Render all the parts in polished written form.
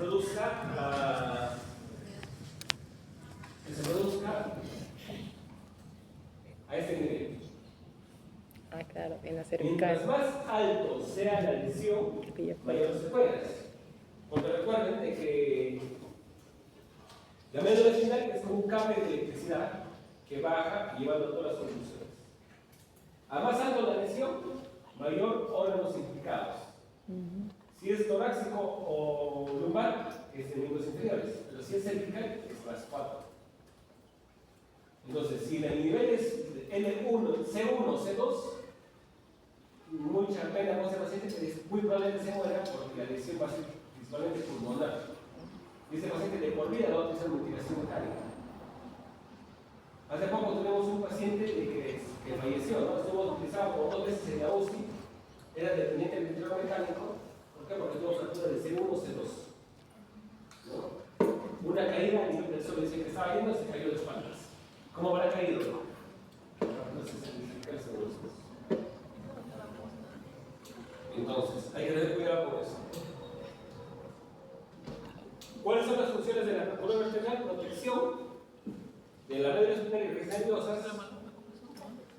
produzca a este nivel. Ah, claro, en la cervical. Mientras más alto sea la lesión, mayores secuelas. Porque recuerden de que la médula espinal es como un cable de electricidad que baja llevando todas las convulsiones. A más alto la lesión, mayor órganos implicados. Si es torácico o lumbar, es de miembros inferiores, pero si es cervical, es clase 4. Entonces, si el nivel es L1, C1, C2, mucha pena con ese paciente, que es muy probablemente se muera porque la lesión va a ser principalmente pulmonar. Y ese paciente de por vida lo va a utilizar mutilación mecánica. Hace poco tuvimos un paciente que falleció, ¿no? Estuvo utilizado por 2 veces en la UCI, era dependiente del ventilador mecánico. ¿Por qué? Porque tuvo fractura de C1 o C2. ¿No? Una caída a nivel del suelo, dice que estaba yendo, se cayó de espaldas. ¿Cómo habrá caído? No sé si significa el seguro. Entonces, hay que tener cuidado con eso. ¿Cuáles son las funciones de la columna vertebral? Protección de la médula espinal y redes nerviosas.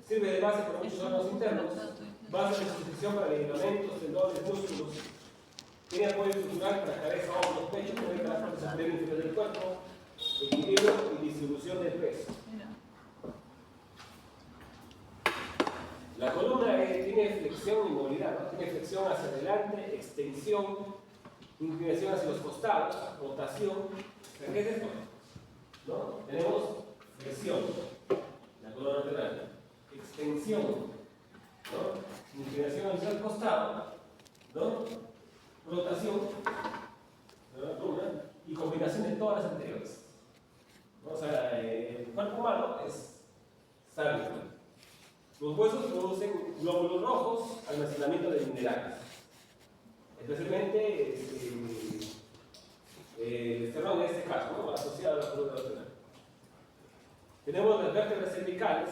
Sirve de base para muchos órganos internos. Base de sustitución para ligamentos, tendones, músculos. Tiene apoyo estructural para cabeza, hombros, pecho, conecta la parte superior y inferior del cuerpo. Equilibrio y distribución del peso. La columna tiene flexión y movilidad, ¿no? Tiene flexión hacia adelante, extensión, inclinación hacia los costados, rotación. ¿Qué es esto? ¿No? Tenemos flexión, la columna vertebral, extensión, ¿no? Inclinación hacia el costado, ¿no? Rotación, ¿no? Y combinación de todas las anteriores. ¿No? O sea, el cuerpo humano es sabio. Los huesos producen glóbulos rojos, almacenamiento de minerales. Especialmente el esterón en este caso, ¿no? Asociado a la columna vertebral. Tenemos las vértebras cervicales,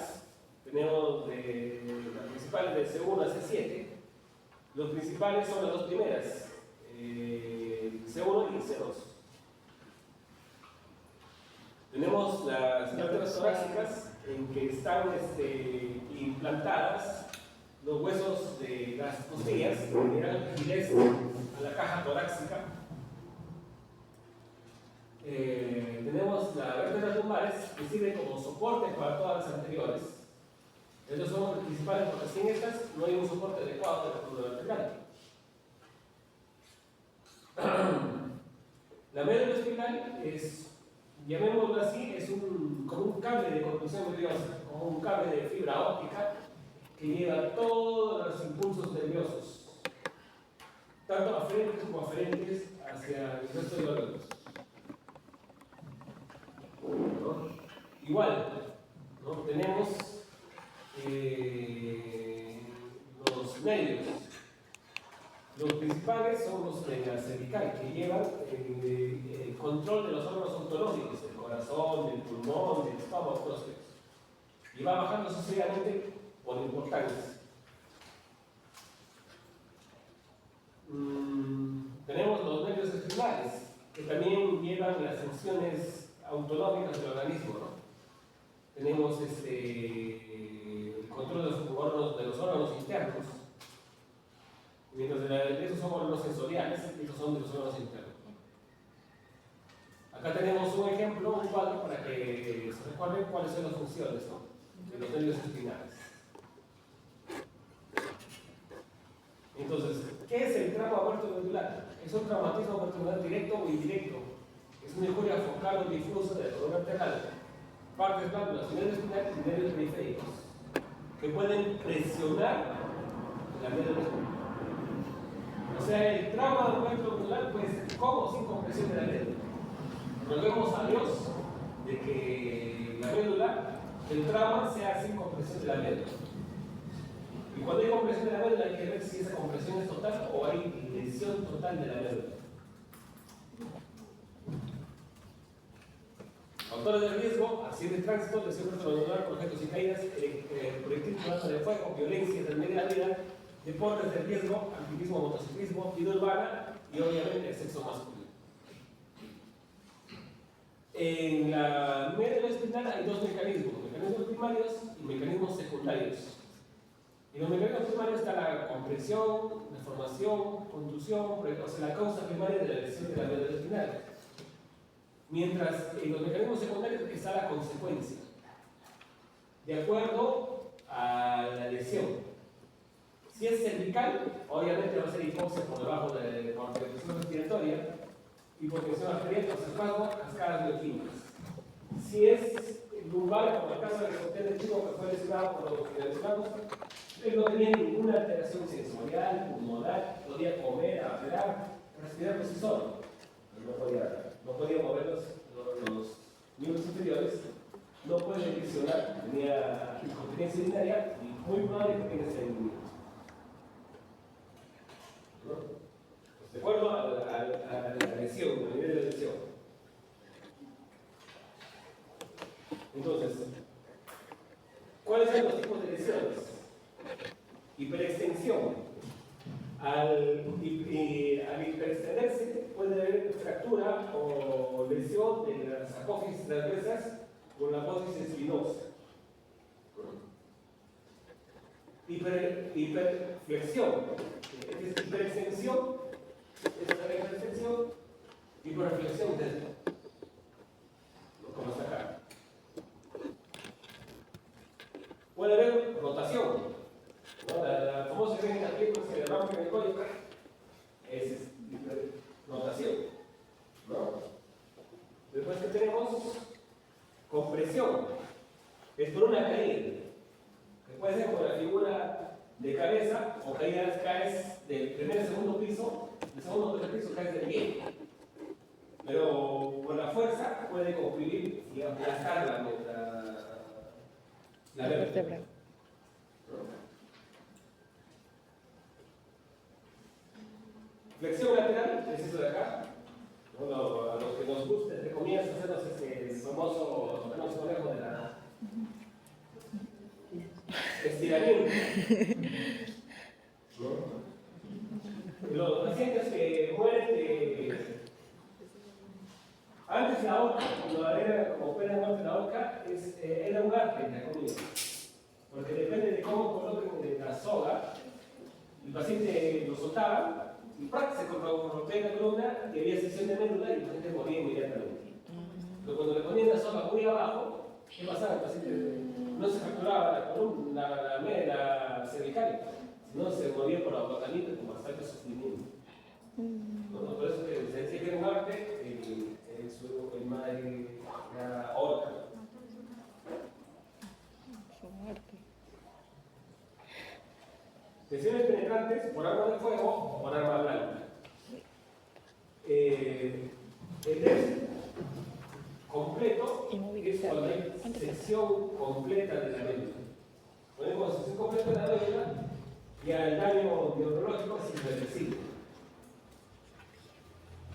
tenemos las principales del C1 al C7. Los principales son las dos primeras, el C1 y el C2. Tenemos las vértebras torácicas en que están implantadas los huesos de las costillas, que dan rigidez a la caja torácica. Tenemos las vértebras lumbares que sirven como soporte para todas las anteriores. Estos son los principales porque sin estas no hay un soporte adecuado de la columna vertebral. La médula espinal es, llamémoslo así, es como un cable de conducción nerviosa, como un cable de fibra óptica que lleva todos los impulsos nerviosos, tanto aferentes como aferentes, hacia el resto de los órganos. ¿No? Igual, ¿no? Tenemos los nervios. Los principales son los de la cervical, que llevan el control de los órganos autonómicos, del corazón, del pulmón, del estómago, todos ellos. Y va bajando sucesivamente por importancia. Tenemos los nervios espinales, que también llevan las funciones autonómicas del organismo, ¿no? Tenemos el control de los órganos internos. Mientras de esos son órganos sensoriales, estos son de los órganos internos. Acá tenemos un ejemplo, un cuadro, para que se recuerden cuáles son las funciones, ¿no? De los nervios espinales. Entonces, ¿qué es el trauma vertebral? Es un traumatismo vertebral directo o indirecto. Es una injuria focal o difusa de la columna vertebral, partes blandas, nervios espinales y nervios periféricos, que pueden presionar la médula espinal. O sea, el trauma vertebral puede ser con o sin compresión de la médula. Roguemos a Dios de que la médula, el trauma sea sin compresión de la médula. Y cuando hay compresión de la médula hay que ver si esa compresión es total o hay tensión total de la médula. Factores de riesgo: accidente de tránsito, lesión cerebrovascular por objetos y caídas, proyectil con arma de fuego, violencia de media vida, deportes de riesgo, alpinismo, motociclismo, vida urbana y obviamente el sexo masculino. En la médula espinal hay dos mecanismos, mecanismos primarios y mecanismos secundarios. En los mecanismos primarios está la compresión, deformación, contusión, o sea, la causa primaria de la lesión de la médula espinal. Mientras en los mecanismos secundarios está la consecuencia, de acuerdo a la lesión. Si es cervical, obviamente va a ser hipoxia por debajo de la presión respiratoria, hipotensión arterial, espasmo, cascadas bioquímicas. Si es lumbar, como el caso de el chico que fue lesionado por los que mencionamos, él no tenía ninguna alteración sensorial, pulmonar, podía comer, hablar, respirar por sí solo. No podía mover los miembros inferiores, no puede diccionar, tenía incontinencia urinaria y muy probable que tenga estreñimiento. ¿No? De acuerdo a la lesión, al nivel de la lesión. Entonces, ¿cuáles son los tipos de lesiones? Hiperextensión. Al hiperextenderse puede haber fractura o lesión de las apófisis transversas con la apófisis espinosa. Hiperflexión. Es hiperextensión. Es la hiperextensión. Hiperreflexión. Como está acá. Puede haber rotación. ¿No? La famosa técnica que se le rompe en el cuello es rotación. ¿No? Después que tenemos compresión, es por una caída, que puede ser por la figura de cabeza o caes del primer al segundo piso, del segundo al tercer piso caes de pie. Pero por la fuerza puede comprimir y aplastar la vértebra. Flexión lateral, es eso de acá. Bueno, a los que nos gusta, entre comillas, hacernos ese famoso conejo de la estiramiento. ¿No? Los pacientes que mueren antes la horca, cuando era como pena de muerte la horca, era un arte, entre comillas. Porque depende de cómo coloquen la soga, el paciente lo soltaba. Y se rompía la columna y había sección de médula y la gente moría inmediatamente. Pero cuando le ponían la soga muy abajo, ¿qué pasaba? El paciente no se fracturaba la columna, la cervical, sino se moría por agotamiento y con bastante sufrimiento. Por eso se decía que era un arte la horca. Lesiones penetrantes por arma de fuego o por arma blanca. El test completo es cuando hay sección completa de la médula. Ponemos sección completa de la médula y el daño neurológico es irreversible.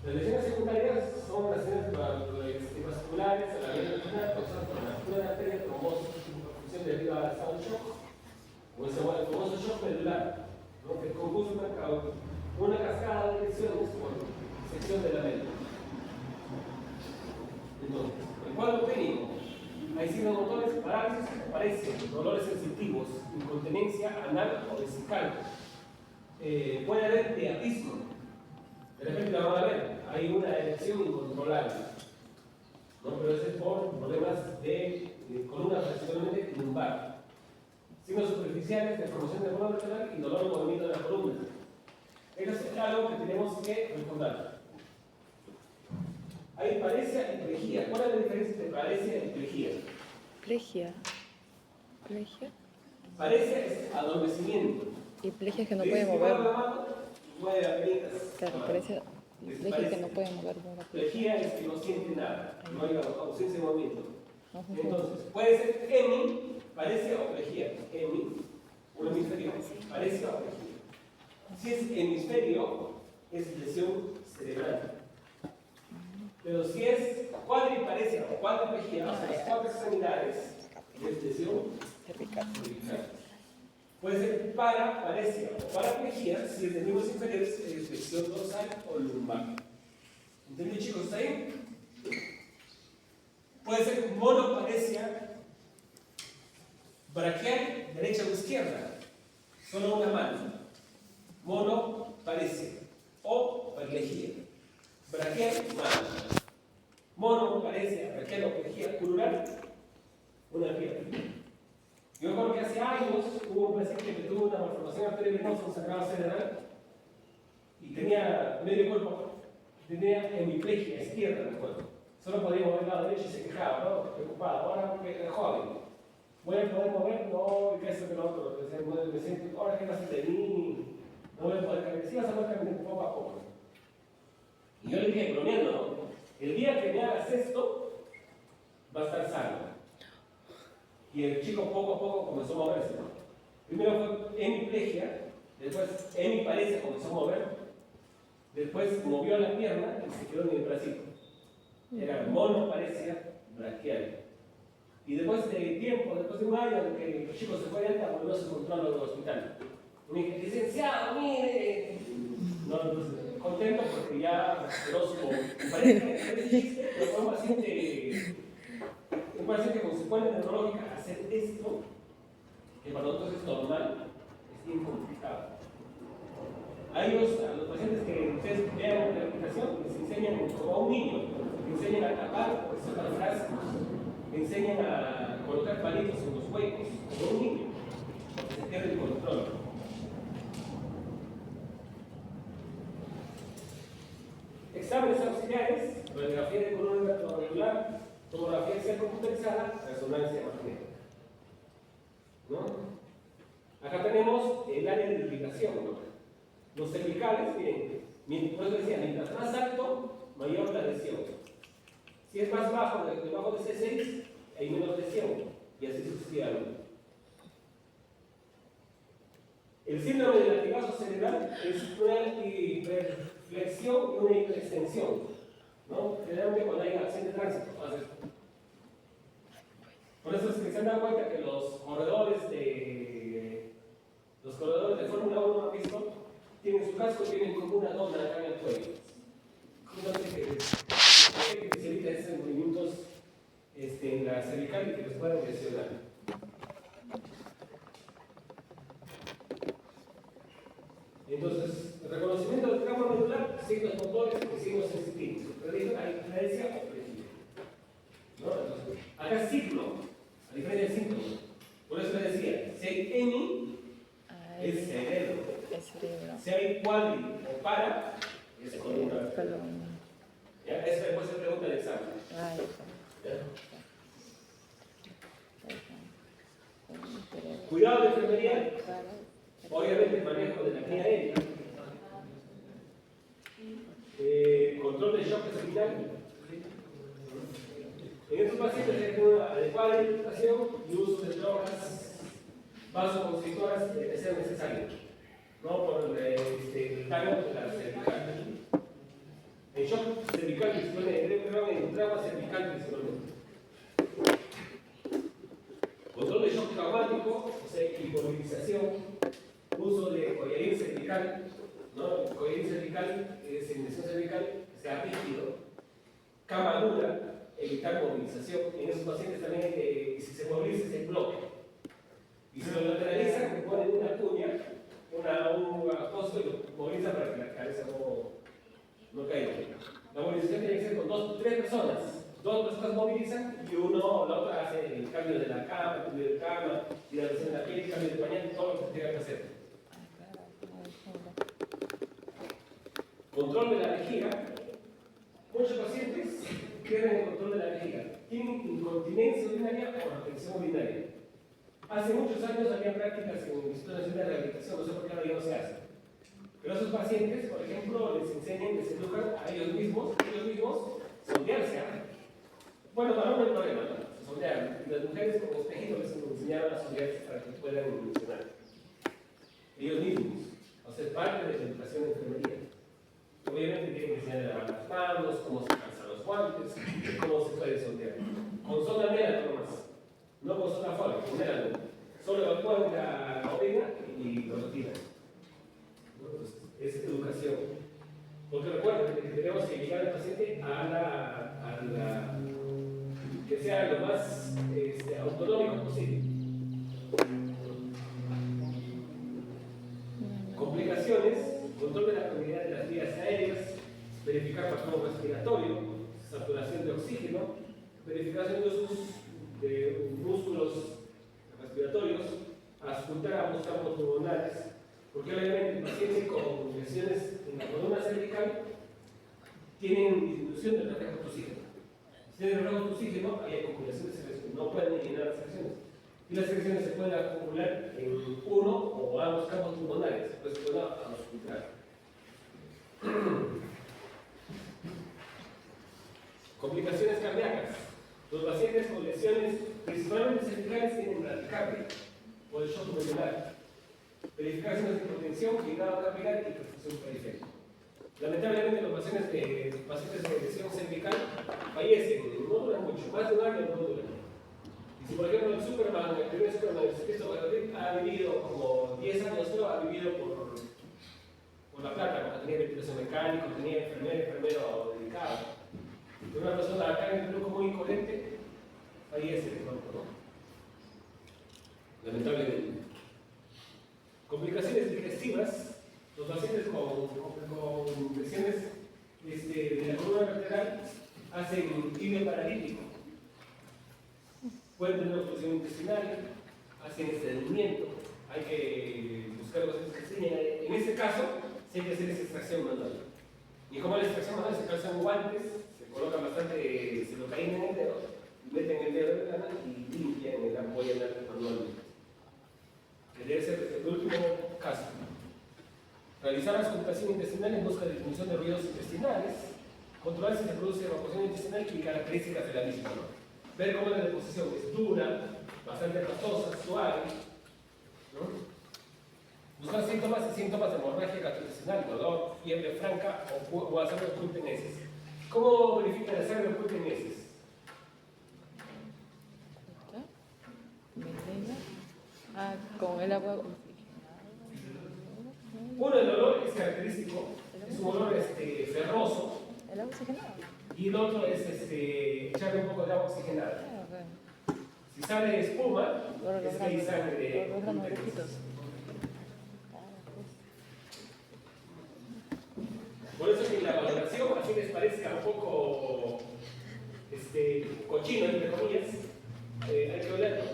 Las lesiones secundarias son lesiones vasculares a la médula espinal causadas por la ruptura de arteria, trombosis, perfusión debido al estado de shock, o el famoso shock medular, ¿no? Que conduce una cascada de lesiones por sección de la médula. Entonces, el cuadro clínico, hay signos motores, parálisis, parecen dolores sensitivos, incontinencia anal o vesical. Puede haber priapismo. De repente la van a ver, hay una erección incontrolable, ¿no? Pero eso es por problemas de columna principalmente lumbar. Signos superficiales de formación de columna vertebral y dolor en movimiento de la columna. Eso es algo que tenemos que recordar. Hay paresia y plejía. ¿Cuál es la diferencia entre paresia y plejía? Plegia. ¿Plegia? Paresia es adormecimiento. Y plegia es que no puede mover. Mueve apenas. Claro, plegia es que no puede mover. Plejía es que no siente nada. No hay ausencia de movimiento. Entonces, puede ser hemi, paresia o plejía. Hemi, un hemisferio, paresia o plejía. Si es hemisferio, es lesión cerebral. Pero si es cuadriparesia o cuadriplejía, o sea, las cuatro extremidades, es lesión cervical. Puede ser paraparesia o paraplejía si es de miembros inferiores, es lesión dorsal o lumbar. ¿Entendido, chicos? ¿Está ahí? izquierda, solo una mano. Monoparesia o parlejía. Braquial, mano. Monoparesia, braquial o parlejía, plural, una pierna. Yo recuerdo que hace años hubo un paciente que tuvo una malformación arteriovenosa, un sangrado cerebral, y tenía medio cuerpo, tenía hemiplegia izquierda, me acuerdo. Solo podía mover el lado derecho y se quejaba, ¿no? Preocupado. Ahora que es joven, voy a poder mover, no, y que eso que lo otro, me siento, ahora que vas de mí, no voy a poder caminar. Sí, vas a poder caminar poco a poco. Y yo le dije, bromeando, ¿no? El día que me hagas esto, va a estar sano. Y el chico poco a poco comenzó a moverse, ¿no? Primero fue hemiplegia, después hemiparesia comenzó a mover, después movió la pierna y se quedó en el bracito. Era monoparesia braquial. Y después de tiempo, después de un año de que el chico se fue de alta, volvió a su control al hospital. Y me dije, licenciado, mire. No, entonces, contento porque ya quedó su. Parece chiste, pero fue un paciente con secuela neurológica hacer esto, que para nosotros es normal, es bien complicado. A los pacientes que ustedes vean en la aplicación, les enseñan como a un niño, les enseñan a tapar, sacar frascos, les enseñan a colocar palitos en los huecos, como un niño, porque se pierde el control. Exámenes auxiliares, radiografía de columna vertebral, tomografía axial computarizada, resonancia magnética. ¿No? Acá tenemos el área de irrigación, ¿no? Los cervicales, miren, por eso decía, mientras más alto, mayor la lesión. Si es más bajo, debajo de C6, hay menos lesión, y así sucesivamente. El síndrome del latigazo cerebral es una hiperflexión y una hiperextensión, ¿no? Generalmente cuando hay accidente de tránsito, pasa esto. Por eso es que se han dado cuenta que los corredores de Fórmula 1 han visto, tienen su casco y tienen como una dona acá en el cuello. No sé que se evita esos movimientos en la cervical y que les puedan lesionar. Entonces, el reconocimiento del trauma medular, signos motores y signos sensitivos. Pero hay diferencia o prejuicio. ¿No? Entonces, acá ciclo, a diferencia del síntoma. Por eso les decía, si hay hemi, es cerebro. Si hay cuadri o para, es columna. ¿Ya? Esa después se pregunta el examen. Cuidado de enfermería, obviamente el manejo de la apnea aérea, control de shock cervical. En estos pacientes hay una adecuada alimentación y uso de drogas vasoconstrictoras de ser necesario, no por el daño de la cervical. El shock cervical principalmente, en trauma cervical principalmente. Control de shock traumático, o sea, inmovilización, uso de collarín cervical, ¿no? El collarín cervical es inyección cervical, que sea rígido, cama dura, evitar movilización. En esos pacientes también, si se moviliza, se bloquea. Y si lo lateralizan, le ponen una cuña, un acosto y lo movilizan para que la cabeza no caiga. La movilización tiene que ser con 3 personas. 2 personas movilizan y la otra hace el cambio de la cama, el cambio de cama, hidratación de la piel, cambio de pañal, todo lo que se tenga que hacer. Control de la vejiga. Muchos pacientes pierden el control de la vejiga. Tienen incontinencia urinaria o retención urinaria. Hace muchos años había prácticas en el Instituto Nacional de Rehabilitación, no sé por qué ahora ya no se hace. Pero esos pacientes, por ejemplo, les enseñan, les educan a ellos mismos sondearse. Bueno, para no hay problema, ¿no? Se sondean. Y las mujeres con espejitos les enseñaron a sondearse para que puedan evolucionar. Ellos mismos. O sea, es parte de la educación de enfermería. Obviamente tienen que enseñar a lavar las manos, cómo se calzan los guantes, cómo se puede sondear. Con sonda médica nomás. No con sonda fuera, con médica. Solo evacúan la orina y lo retiran. Entonces, es educación. Porque recuerden que tenemos que llegar al paciente que sea lo más autonómico posible. verificar patrón respiratorio, saturación de oxígeno, verificación de usos de músculos respiratorios, auscultar a ambos campos pulmonares, porque obviamente pacientes con lesiones en la columna cervical tienen disminución del reflejo de oxígeno. Si tienen reflejo de oxígeno, hay acumulación de secreciones, no pueden eliminar las secreciones. Y las secreciones se pueden acumular en uno o ambos campos pulmonares, pues se pueden auscultar. Complicaciones cardíacas. Los pacientes con lesiones, principalmente cervicales, tienen bradicardia o el shock medular. Verificaciones de hipotensión, llegado capilar y perfusión periférica. Lamentablemente, los pacientes de lesión cervical fallecen, no duran mucho, más de un año no duran. Y si, por ejemplo, el Superman, el primer Superman, Jesucristo ha vivido como 10 años, pero ha vivido por la plata, porque tenía ventilación mecánica, tenía enfermero dedicado. Una persona acá en el Perú común y corriente fallece de pronto, ¿no? Lamentablemente. Complicaciones digestivas. Los pacientes con lesiones de la columna vertebral hacen tibio paralítico. Pueden tener obstrucción intestinal, hacen estreñimiento. Hay que buscar pacientes que estreñen. En este caso, sí hay que hacer esa extracción manual. Y como la extracción manual se calzan guantes, colocan bastante silocaína en el dedo, meten el dedo en la mano y limpian la ampolla manualmente. Que debe ser el último caso. Realizar la auscultación intestinal en busca de disminución de ruidos intestinales, controlar si se produce evacuación intestinal y características de la misma, ¿no? Ver cómo la deposición es dura, bastante pastosa, suave, ¿no? Buscar síntomas de hemorragia gastrointestinal, dolor, fiebre franca o hacer oculta en heces. ¿Cómo verifican la sangre oculta en heces? Con el agua. Uno, el olor es característico, es un olor ferroso. ¿El agua oxigenada? Y el otro es echarle un poco de agua oxigenada. Si sale espuma, es que hay sangre oculta en heces. Por eso que la valoración, así les parezca un poco cochino, entre comillas, hay que olerlo.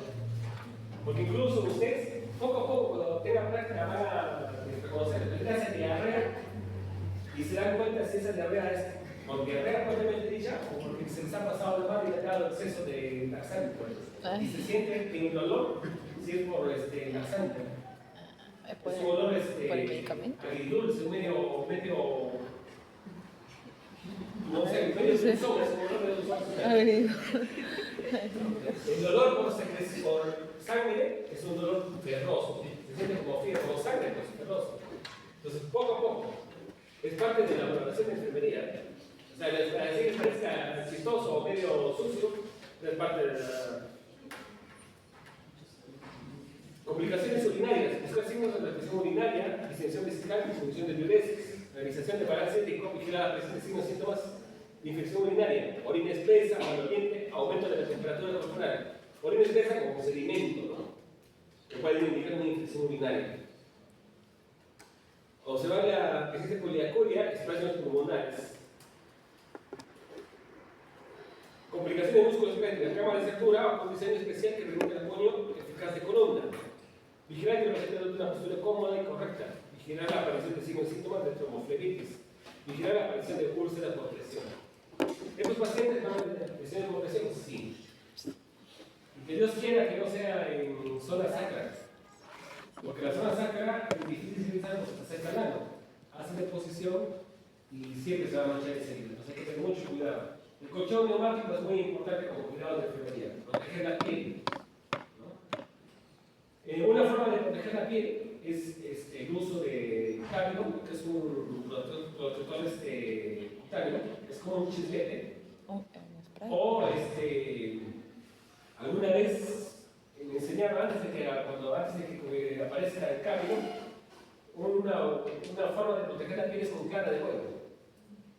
Porque incluso ustedes, poco a poco, cuando tengan práctica, van a reconocer que hacen diarrea y se dan cuenta si esa diarrea es por diarrea propiamente dicha o porque se les ha pasado la mano y le ha dado exceso de laxante. Y se siente en el olor si es por laxante. Es un olor agridulce, medio no sé, medio dulzón, es un olor de dulzón. El dolor por sangre es un dolor ferroso, se siente como fiebre, como sangre, pues ferroso. Entonces, poco a poco, es parte de la valoración de enfermería. O sea, así les parezca chistoso o medio sucio, es parte de la. Complicaciones urinarias, buscar signos de retención urinaria, distensión vesical, disminución de diuresis, realización de balance ético, vigilar la presencia de signos y síntomas de infección urinaria, orina espesa, maloliente, aumento de la temperatura corporal. Orina espesa como sedimento, ¿no? Que puede indicar una infección urinaria. Observar la presencia de poliacuria, espasmos pulmonares. Complicaciones de músculo esquelético, cama de cintura o con diseño especial que permite el apoyo eficaz de columna. Vigilar que el paciente adopte una postura cómoda y correcta. Vigilar la aparición de signos y síntomas de tromboflebitis. Vigilar la aparición de úlceras por presión. ¿Estos pacientes van a tener presiones por presión? Sí. Y que Dios quiera que no sea en zona sacra. Porque la zona sacra es difícil de utilizar porque está cerca al ano. Hace deposición y siempre se va a manchar ese hilo. Entonces hay que tener mucho cuidado. El colchón neumático es muy importante como cuidado de enfermería. Proteger la piel. Una forma de proteger la piel es el uso de Cavilo, que es un protector cutáneo, es como un chislete. O alguna vez me enseñaron antes de que aparezca el Cavilo, una forma de proteger la piel es con clara de huevo.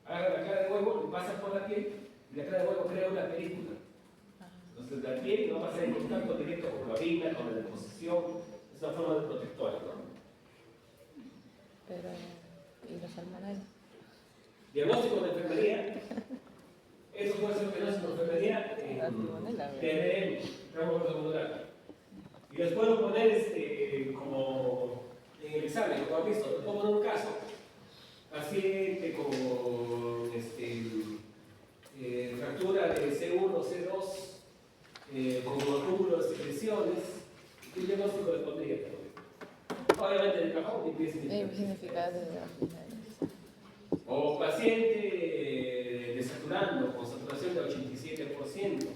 Agarra la clara de huevo, le pasa por la piel y la clara de huevo crea una película. Entonces la piel no va a ser en contacto directo con la orina, con la deposición, es una forma de protectora, ¿no? Pero, ¿y los salmonelas? Diagnóstico de enfermería. Eso puede ser un diagnóstico de enfermería TDM, rango ortomolecular. Y les puedo poner como en el examen, como han visto, les puedo poner un caso. Paciente con fractura de C1, C2, con acúmulos de lesiones. ¿Qué diagnóstico le pondría? Obviamente el cajón y qué significa. O paciente desaturando con saturación de 87%.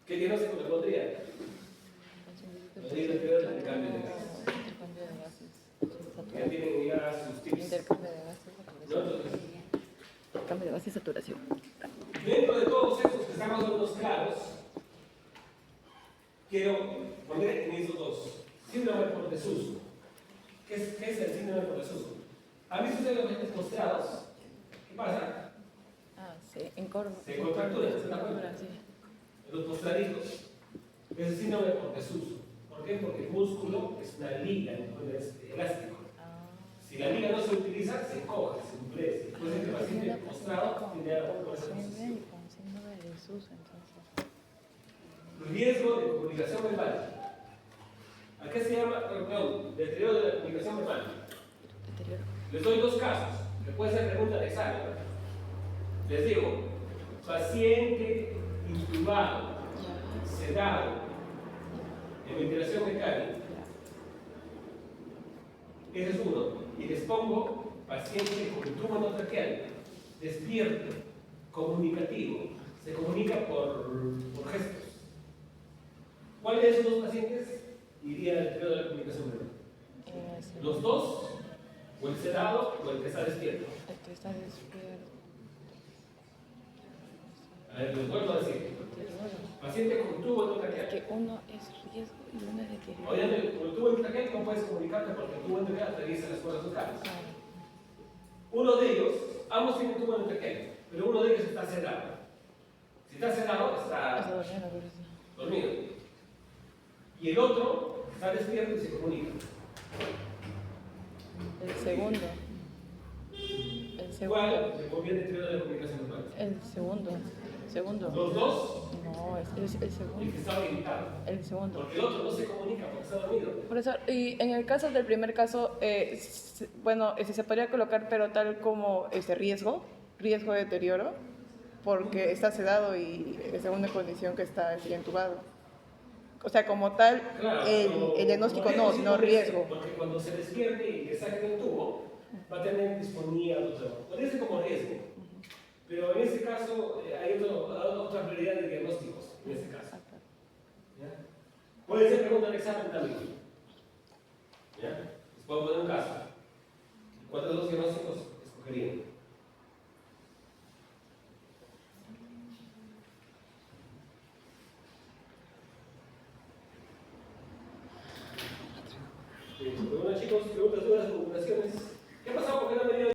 ¿Qué diagnóstico le pondría? El cambio de gases. Ya tienen ya sus tips. Intercambio de gases. Intercambio de gases y saturación. Dentro de todos estos que están más o menos claros, quiero poner en esos dos. Síndrome por desuso. ¿Qué es el síndrome por desuso? ¿Han visto ustedes los pacientes postrados? ¿Qué pasa? Sí, en corvo. Se contracturan, ¿se dan cuenta? Sí. Los postraditos. Es el síndrome por desuso. ¿Por qué? Porque el músculo es una liga, no es elástico. Si la liga no se utiliza, se encoge, se endurece. Entonces el paciente postrado tiene algo por esa posición. Riesgo de comunicación verbal. ¿A qué se llama? Perdón, deterioro de la comunicación verbal. Les doy dos casos, que puede ser pregunta de examen. Les digo, paciente intubado, sedado, en ventilación mecánica. Ese es uno. Y les pongo paciente con tubo endotraqueal, despierto, comunicativo, se comunica por gestos. ¿Cuál de esos dos pacientes iría al deterioro de la comunicación verbal? ¿Los dos? ¿O el sedado o el que está despierto? El que está despierto. A ver, les vuelvo a decir. Paciente con tubo endotraqueal. Que uno es riesgo y uno es deterioro. Obviamente, con el tubo endotraqueal no puedes comunicarte porque el tubo endotraqueal atraviesa las cuerdas vocales. Uno de ellos, ambos tienen tubo endotraqueal, pero uno de ellos está sedado. Si está sedado, está dormido. Y el otro está despierto y se comunica. El segundo. ¿Cuál le conviene deterioro de la comunicación verbal? El segundo. ¿Los dos? No, es el segundo. El que está orientado. El segundo. Porque el otro no se comunica porque está dormido. Profesor, y en el caso del primer caso, bueno, se podría colocar, pero tal como riesgo de deterioro, porque está sedado y es segunda condición que está entubado. O sea, como tal, Claro, el diagnóstico no, sino riesgo. Porque cuando se despierte y le saquen el tubo, va a tener disponía, podría ser como riesgo. Pero en ese caso hay otra prioridad de diagnósticos, en ese caso. ¿Ya? Puede ser pregunta de examen también. ¿Ya? Les puedo poner un caso. ¿Cuántos de los diagnósticos escogerían?